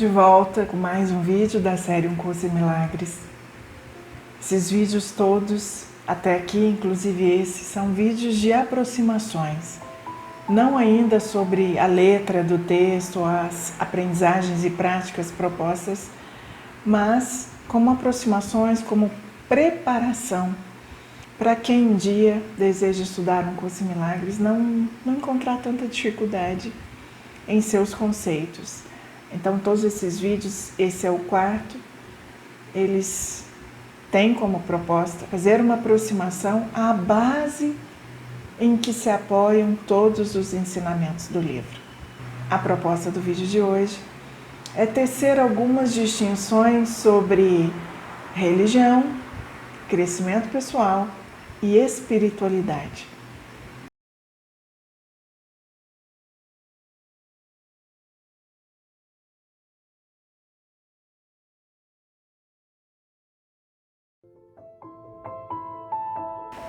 De volta com mais um vídeo da série Um Curso em Milagres. Esses vídeos todos, até aqui, inclusive esse, são vídeos de aproximações. Não ainda sobre a letra do texto, as aprendizagens e práticas propostas, mas como aproximações, como preparação para quem um dia deseja estudar um curso em milagres, não encontrar tanta dificuldade em seus conceitos. Então, todos esses vídeos, esse é o quarto, eles têm como proposta fazer uma aproximação à base em que se apoiam todos os ensinamentos do livro. A proposta do vídeo de hoje é tecer algumas distinções sobre religião, crescimento pessoal e espiritualidade.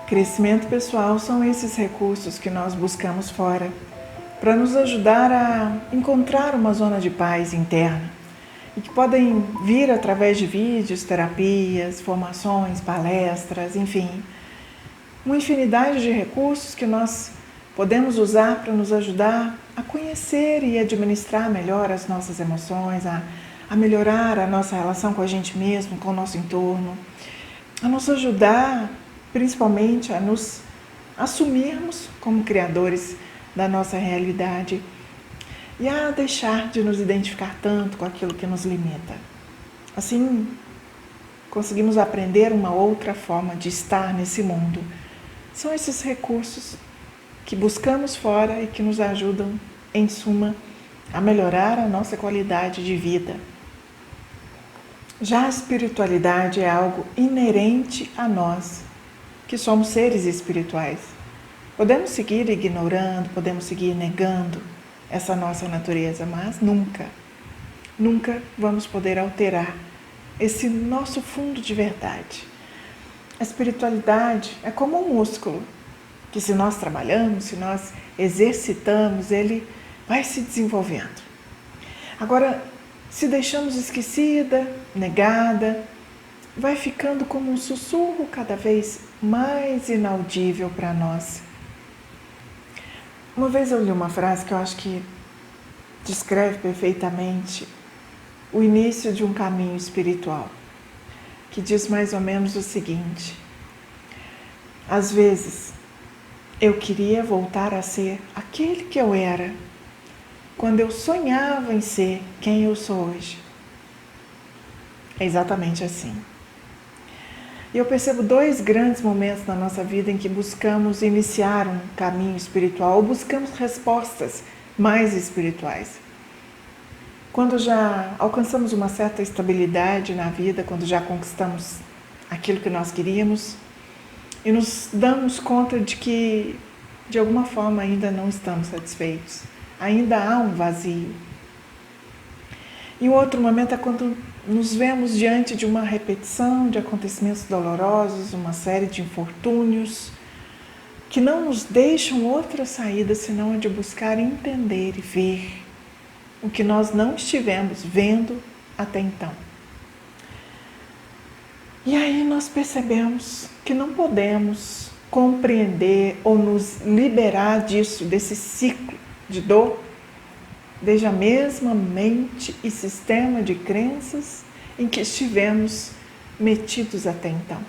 Crescimento pessoal são esses recursos que nós buscamos fora para nos ajudar a encontrar uma zona de paz interna e que podem vir através de vídeos, terapias, formações, palestras, enfim, uma infinidade de recursos que nós podemos usar para nos ajudar a conhecer e administrar melhor as nossas emoções, a melhorar a nossa relação com a gente mesmo, com o nosso entorno, a nos ajudar principalmente a nos assumirmos como criadores da nossa realidade e a deixar de nos identificar tanto com aquilo que nos limita. Assim, conseguimos aprender uma outra forma de estar nesse mundo. São esses recursos que buscamos fora e que nos ajudam, em suma, a melhorar a nossa qualidade de vida. Já a espiritualidade é algo inerente a nós, que somos seres espirituais. Podemos seguir ignorando, podemos seguir negando essa nossa natureza, mas nunca vamos poder alterar esse nosso fundo de verdade. A espiritualidade é como um músculo, que se nós trabalhamos, se nós exercitamos, ele vai se desenvolvendo. Agora, se deixamos esquecida, negada, vai ficando como um sussurro cada vez mais inaudível para nós. Uma vez eu li uma frase que eu acho que descreve perfeitamente o início de um caminho espiritual, que diz mais ou menos o seguinte: às vezes eu queria voltar a ser aquele que eu era, quando eu sonhava em ser quem eu sou hoje. É exatamente assim. E eu percebo dois grandes momentos na nossa vida em que buscamos iniciar um caminho espiritual ou buscamos respostas mais espirituais. Quando já alcançamos uma certa estabilidade na vida, quando já conquistamos aquilo que nós queríamos e nos damos conta de que, de alguma forma, ainda não estamos satisfeitos, ainda há um vazio. E o outro momento é quando nos vemos diante de uma repetição de acontecimentos dolorosos, uma série de infortúnios que não nos deixam outra saída senão a de buscar entender e ver o que nós não estivemos vendo até então. E aí nós percebemos que não podemos compreender ou nos liberar disso, desse ciclo de dor, desde a mesma mente e sistema de crenças em que estivemos metidos até então.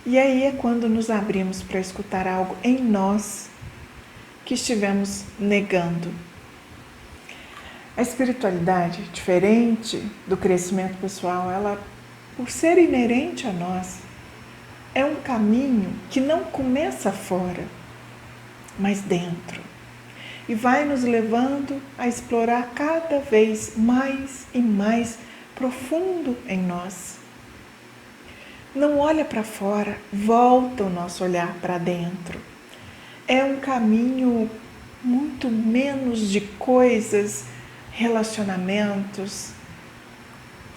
E aí é quando nos abrimos para escutar algo em nós que estivemos negando. A espiritualidade, diferente do crescimento pessoal, ela, por ser inerente a nós, é um caminho que não começa fora, mas dentro. E vai nos levando a explorar cada vez mais e mais profundo em nós. Não olha para fora, volta o nosso olhar para dentro. É um caminho muito menos de coisas, relacionamentos,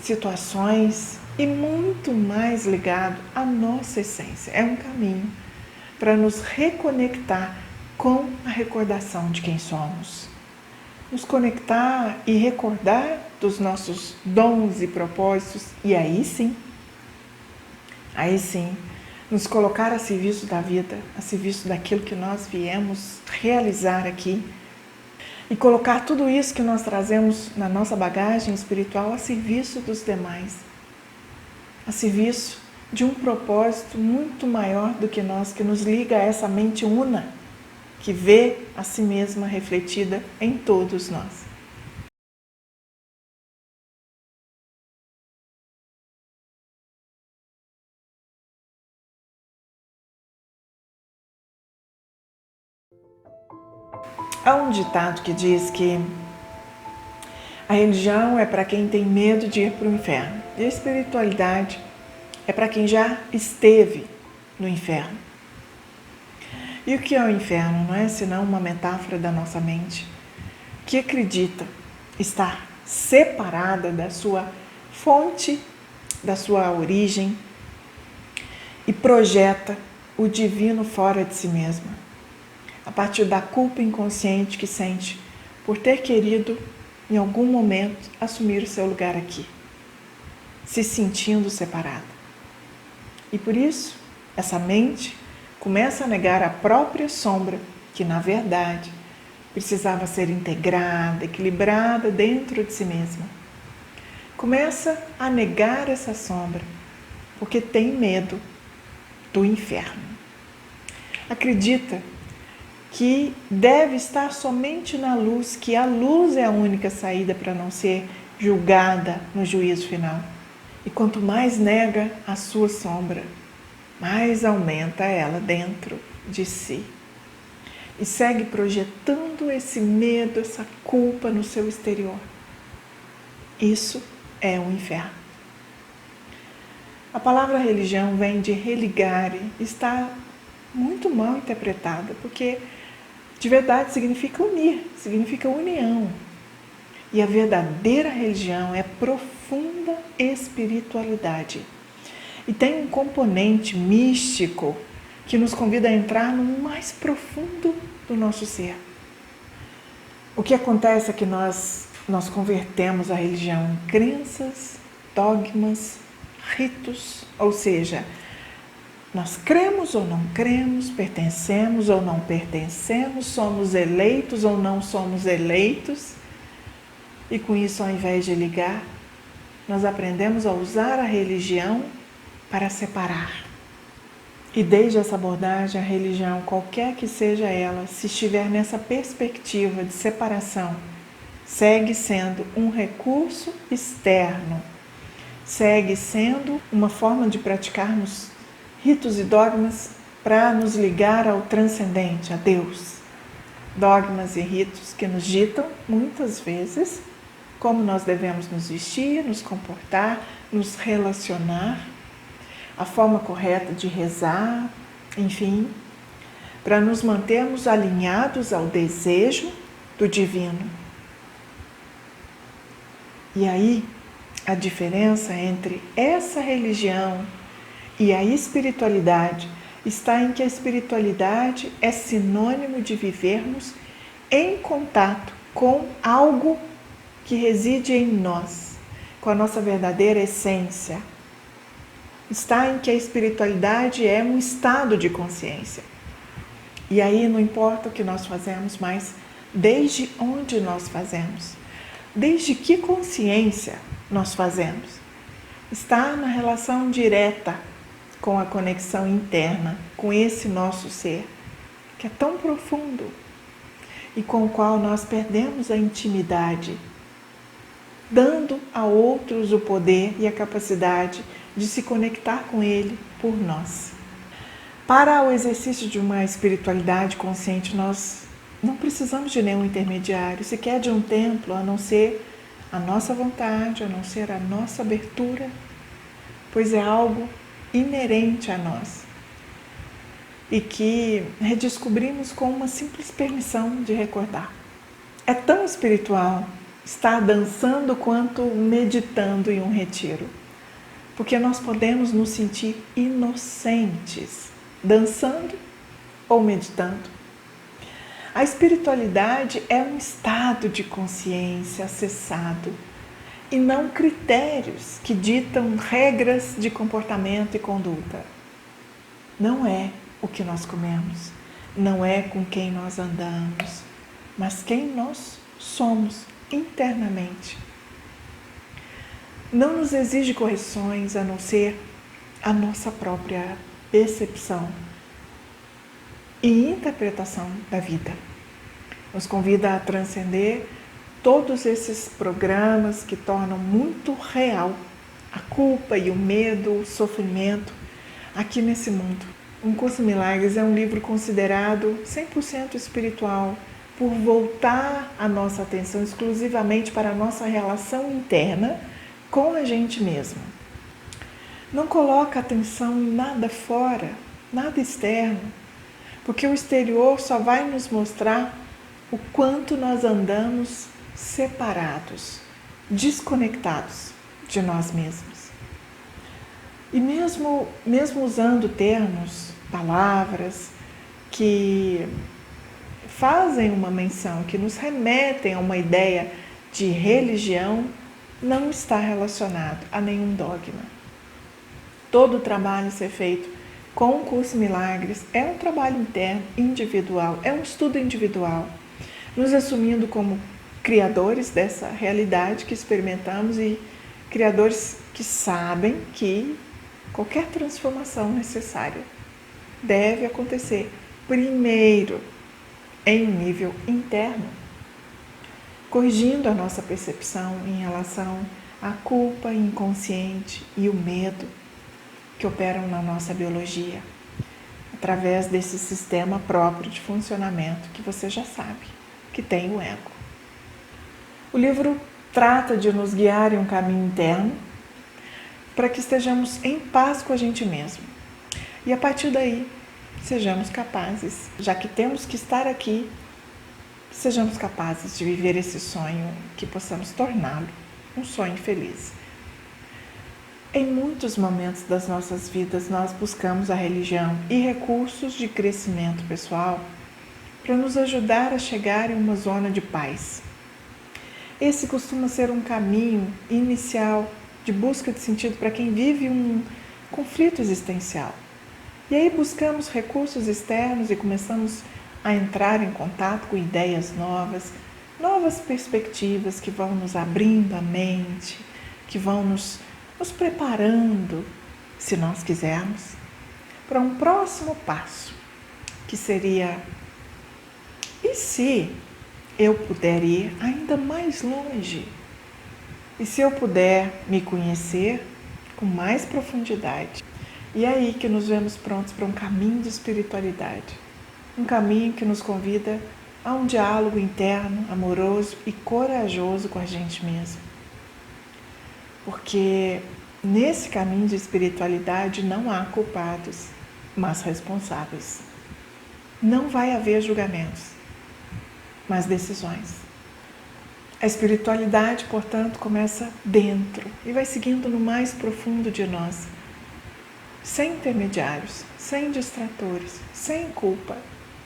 situações e muito mais ligado à nossa essência. É um caminho para nos reconectar com a recordação de quem somos. nos conectar e recordar dos nossos dons e propósitos, e aí sim, nos colocar a serviço da vida, a serviço daquilo que nós viemos realizar aqui, e colocar tudo isso que nós trazemos na nossa bagagem espiritual a serviço dos demais, a serviço de um propósito muito maior do que nós, que nos liga a essa mente una, que vê a si mesma refletida em todos nós. Há um ditado que diz que a religião é para quem tem medo de ir para o inferno e a espiritualidade é para quem já esteve no inferno. E o que é o inferno? Não é senão uma metáfora da nossa mente que acredita estar separada da sua fonte, da sua origem e projeta o divino fora de si mesma, a partir da culpa inconsciente que sente por ter querido, em algum momento, assumir o seu lugar aqui, se sentindo separada. E por isso, essa mente começa a negar a própria sombra, que na verdade precisava ser integrada, equilibrada dentro de si mesma. Começa a negar essa sombra, porque tem medo do inferno. Acredita que deve estar somente na luz, que a luz é a única saída para não ser julgada no juízo final. E quanto mais nega a sua sombra, mais aumenta ela dentro de si. E segue projetando esse medo, essa culpa no seu exterior. Isso é um inferno. A palavra religião vem de religare, está muito mal interpretada, porque de verdade significa unir, significa união. E a verdadeira religião é profunda espiritualidade. E tem um componente místico que nos convida a entrar no mais profundo do nosso ser. O que acontece é que nós convertemos a religião em crenças, dogmas, ritos, ou seja, nós cremos ou não cremos, pertencemos ou não pertencemos, somos eleitos ou não somos eleitos. E com isso, ao invés de ligar, nós aprendemos a usar a religião para separar. E desde essa abordagem, a religião, qualquer que seja ela, se estiver nessa perspectiva de separação, segue sendo um recurso externo, segue sendo uma forma de praticarmos ritos e dogmas para nos ligar ao transcendente, a Deus. Dogmas e ritos que nos ditam, muitas vezes, como nós devemos nos vestir, nos comportar, nos relacionar, a forma correta de rezar, enfim, para nos mantermos alinhados ao desejo do divino. E aí, a diferença entre essa religião e a espiritualidade está em que a espiritualidade é sinônimo de vivermos em contato com algo que reside em nós, com a nossa verdadeira essência. Está em que a espiritualidade é um estado de consciência. E aí não importa o que nós fazemos, mas desde onde nós fazemos, desde que consciência nós fazemos, está na relação direta com a conexão interna, com esse nosso ser, que é tão profundo e com o qual nós perdemos a intimidade, dando a outros o poder e a capacidade de se conectar com ele por nós. Para o exercício de uma espiritualidade consciente, nós não precisamos de nenhum intermediário, sequer de um templo, a não ser a nossa vontade, a não ser a nossa abertura, pois é algo inerente a nós e que redescobrimos com uma simples permissão de recordar. É tão espiritual estar dançando quanto meditando em um retiro, porque nós podemos nos sentir inocentes dançando ou meditando. A espiritualidade é um estado de consciência acessado e não critérios que ditam regras de comportamento e conduta. Não é o que nós comemos, não é com quem nós andamos, mas quem nós somos internamente. Não nos exige correções a não ser a nossa própria percepção e interpretação da vida. Nos convida a transcender todos esses programas que tornam muito real a culpa e o medo, o sofrimento aqui nesse mundo. Um Curso em Milagres é um livro considerado 100% espiritual, por voltar a nossa atenção exclusivamente para a nossa relação interna com a gente mesmo. Não coloca atenção em nada fora, nada externo, porque o exterior só vai nos mostrar o quanto nós andamos separados, desconectados de nós mesmos. E mesmo usando termos, palavras que fazem uma menção, que nos remetem a uma ideia de religião, não está relacionado a nenhum dogma. Todo o trabalho a ser feito com o Curso em Milagres é um trabalho interno, individual, é um estudo individual, nos assumindo como criadores dessa realidade que experimentamos e criadores que sabem que qualquer transformação necessária deve acontecer primeiro em um nível interno, corrigindo a nossa percepção em relação à culpa inconsciente e o medo que operam na nossa biologia, através desse sistema próprio de funcionamento que você já sabe, que tem o ego. O livro trata de nos guiar em um caminho interno para que estejamos em paz com a gente mesmo. E a partir daí, sejamos capazes, já que temos que estar aqui, sejamos capazes de viver esse sonho, que possamos torná-lo um sonho feliz. Em muitos momentos das nossas vidas, nós buscamos a religião e recursos de crescimento pessoal para nos ajudar a chegar em uma zona de paz. Esse costuma ser um caminho inicial de busca de sentido para quem vive um conflito existencial. E aí buscamos recursos externos e começamos a entrar em contato com ideias novas perspectivas que vão nos abrindo a mente, que vão nos preparando, se nós quisermos, para um próximo passo, que seria: e se eu puder ir ainda mais longe? E se eu puder me conhecer com mais profundidade? E é aí que nos vemos prontos para um caminho de espiritualidade, um caminho que nos convida a um diálogo interno, amoroso e corajoso com a gente mesmo. Porque nesse caminho de espiritualidade não há culpados, mas responsáveis. Não vai haver julgamentos, mas decisões. A espiritualidade, portanto, começa dentro e vai seguindo no mais profundo de nós, sem intermediários, sem distratores, sem culpa,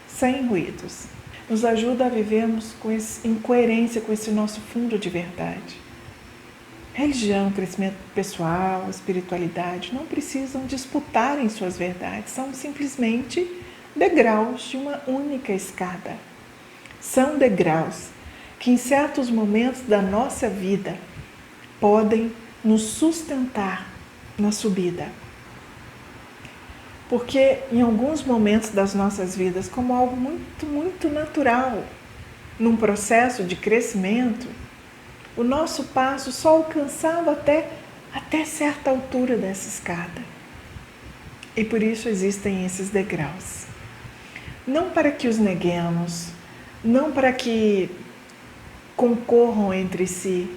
sem ruídos. Nos ajuda a vivermos em coerência com esse nosso fundo de verdade. Religião, crescimento pessoal, espiritualidade não precisam disputar em suas verdades, são simplesmente degraus de uma única escada. São degraus que em certos momentos da nossa vida podem nos sustentar na subida. Porque em alguns momentos das nossas vidas, como algo muito, muito natural, num processo de crescimento, o nosso passo só alcançava até certa altura dessa escada. E por isso existem esses degraus. Não para que os neguemos, não para que concorram entre si,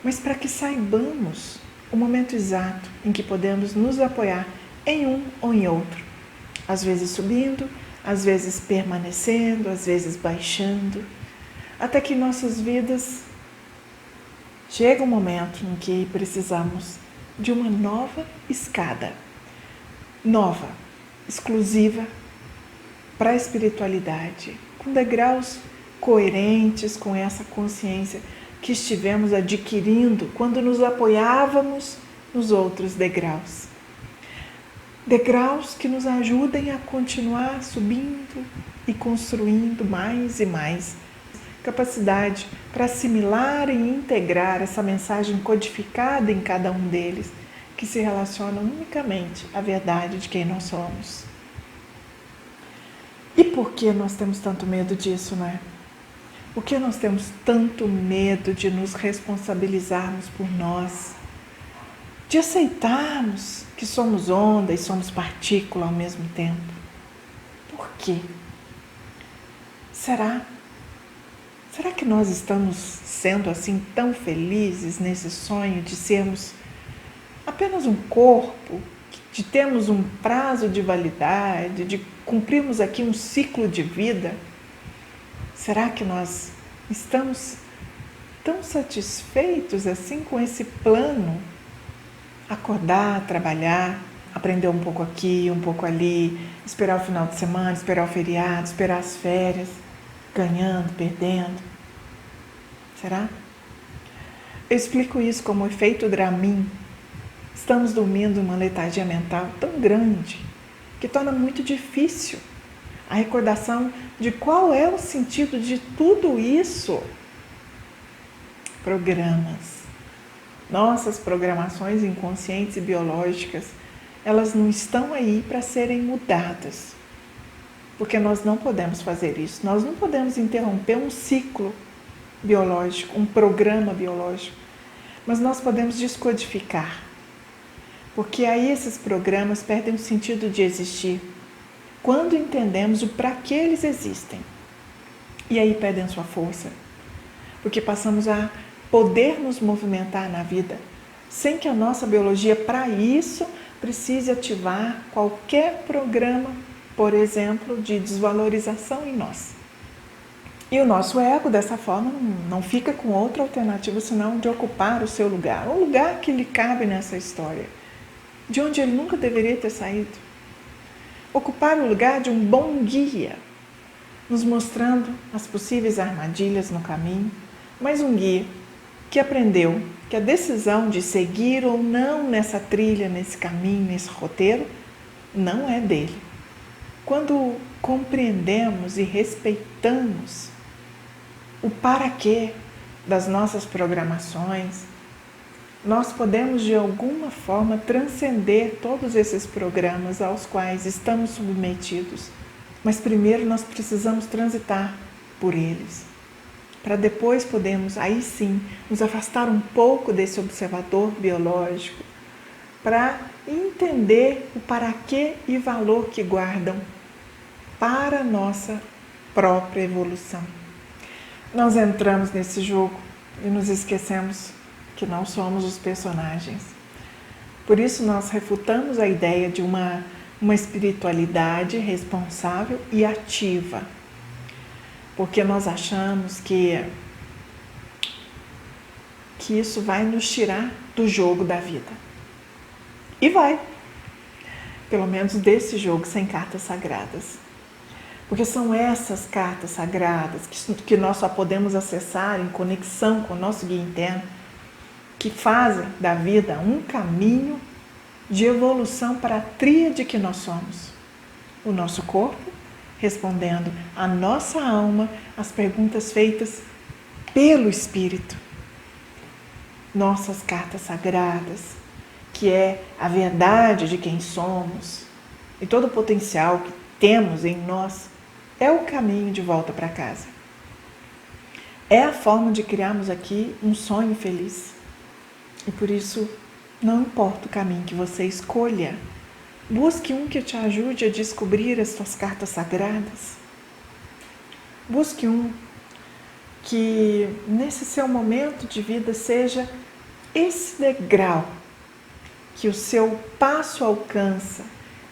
mas para que saibamos o momento exato em que podemos nos apoiar em um ou em outro. Às vezes subindo, às vezes permanecendo, às vezes baixando, até que nossas vidas chega um momento em que precisamos de uma nova escada, nova, exclusiva para a espiritualidade, com degraus coerentes com essa consciência que estivemos adquirindo quando nos apoiávamos nos outros degraus. Degraus que nos ajudem a continuar subindo e construindo mais e mais capacidade para assimilar e integrar essa mensagem codificada em cada um deles, que se relaciona unicamente à verdade de quem nós somos. E por que nós temos tanto medo disso, né? Por que nós temos tanto medo de nos responsabilizarmos por nós? De aceitarmos que somos onda e somos partícula ao mesmo tempo? Por quê? Será que nós estamos sendo assim tão felizes nesse sonho de sermos apenas um corpo, de termos um prazo de validade, de cumprirmos aqui um ciclo de vida? Será que nós estamos tão satisfeitos assim com esse plano? Acordar, trabalhar, aprender um pouco aqui, um pouco ali, esperar o final de semana, esperar o feriado, esperar as férias, ganhando, perdendo. Será? Eu explico isso como efeito Dramin. Estamos dormindo uma letargia mental tão grande que torna muito difícil a recordação de qual é o sentido de tudo isso. Programas. Nossas programações inconscientes e biológicas, elas não estão aí para serem mudadas. Porque nós não podemos fazer isso. Nós não podemos interromper um ciclo biológico, um programa biológico. Mas nós podemos descodificar. Porque aí esses programas perdem o sentido de existir quando entendemos o para que eles existem. E aí perdem sua força. Porque passamos a poder nos movimentar na vida sem que a nossa biologia, para isso, precise ativar qualquer programa, por exemplo, de desvalorização em nós. E o nosso ego, dessa forma, não fica com outra alternativa senão de ocupar o seu lugar, o lugar que lhe cabe nessa história, de onde ele nunca deveria ter saído. Ocupar o lugar de um bom guia, nos mostrando as possíveis armadilhas no caminho, mas um guia que aprendeu que a decisão de seguir ou não nessa trilha, nesse caminho, nesse roteiro, não é dele. Quando compreendemos e respeitamos o para quê das nossas programações, nós podemos de alguma forma transcender todos esses programas aos quais estamos submetidos. Mas primeiro nós precisamos transitar por eles, para depois podermos, aí sim, nos afastar um pouco desse observador biológico, para entender o para quê e valor que guardam para a nossa própria evolução. Nós entramos nesse jogo e nos esquecemos que não somos os personagens. Por isso nós refutamos a ideia de uma espiritualidade responsável e ativa, porque nós achamos que isso vai nos tirar do jogo da vida. E vai, pelo menos desse jogo sem cartas sagradas. Porque são essas cartas sagradas que nós só podemos acessar em conexão com o nosso guia interno, que fazem da vida um caminho de evolução para a tríade que nós somos. O nosso corpo, respondendo à nossa alma as perguntas feitas pelo Espírito. Nossas cartas sagradas, que é a verdade de quem somos e todo o potencial que temos em nós, é o caminho de volta para casa. É a forma de criarmos aqui um sonho feliz. E por isso, não importa o caminho que você escolha, busque um que te ajude a descobrir as suas cartas sagradas. Busque um que, nesse seu momento de vida, seja esse degrau que o seu passo alcança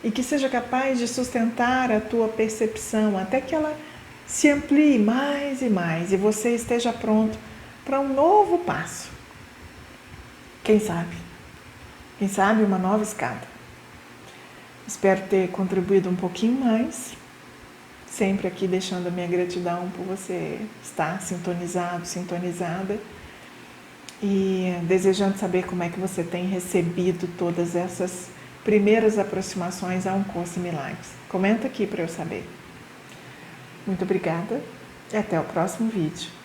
e que seja capaz de sustentar a tua percepção até que ela se amplie mais e mais e você esteja pronto para um novo passo. Quem sabe? Quem sabe uma nova escada. Espero ter contribuído um pouquinho mais. sempre aqui deixando a minha gratidão por você estar sintonizado, sintonizada, e desejando saber como é que você tem recebido todas essas primeiras aproximações a um curso em milagres. Comenta aqui para eu saber. Muito obrigada e até o próximo vídeo.